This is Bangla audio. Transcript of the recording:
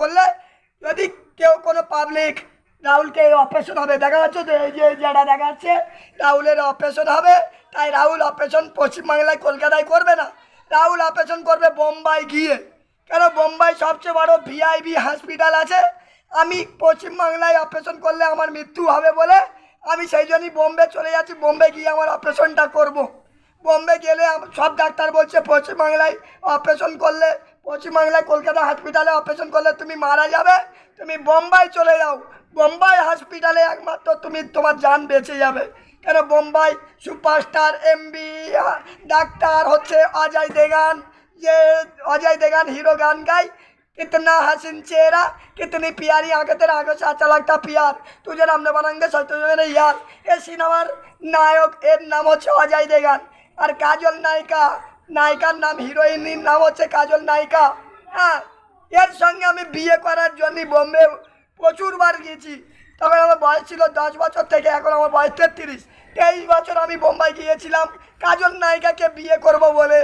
বললে যদি কেউ কোনো পাবলিক রাহুলকে অপারেশন হবে, দেখা যাচ্ছে তো এই যে যেটা দেখা যাচ্ছে রাহুলের অপারেশন হবে, তাই রাহুল অপারেশন পশ্চিমবাংলায় কলকাতায় করবে না, রাহুল অপারেশন করবে বোম্বাই গিয়ে। কেন বোম্বাই সবচেয়ে বড় ভিআইপি হসপিটাল আছে, আমি পশ্চিমবাংলায় অপারেশন করলে আমার মৃত্যু হবে বলে আমি সেই জন্যই বোম্বে চলে যাচ্ছি, বোম্বে গিয়ে আমার অপারেশনটা করব। বোম্বে গেলে সব ডাক্তার বলছে পশ্চিমবাংলায় অপারেশন করলে, পশ্চিমবাংলায় কলকাতা হসপিটালে অপারেশন করলে তুমি মারা যাবে, তুমি বোম্বাই চলে যাও, বোম্বাই হসপিটালে একমাত্র তুমি তোমার জান বেঁচে যাবে। কেন বোম্বাই সুপারস্টার এমবি ডাক্তার হচ্ছে অজয় देवगन, যে अजय देवगन हीरो गान गाय, कितना हसीन चेहरा कितनी प्यारी आंखें, तेरा आंखों से अच्छा लगता प्यार, तुझे हमने बनाएंगे सब तुझे मेरे यार। ये सिनेमार नायक এর নাম হচ্ছে অজয় देवगन, আর কাজল নায়িকা, নায়িকার নাম হিরোইনির নাম হচ্ছে কাজল নায়িকা। হ্যাঁ, এর সঙ্গে আমি বিয়ে করার জন্য বোম্বে প্রচুরবার গিয়েছি। তখন আমার বয়স ছিল 10 বছর, থেকে এখন আমার বয়স 33। 23 বছর আমি বোম্বাই গিয়েছিলাম কাজল নায়িকাকে বিয়ে করব বলে।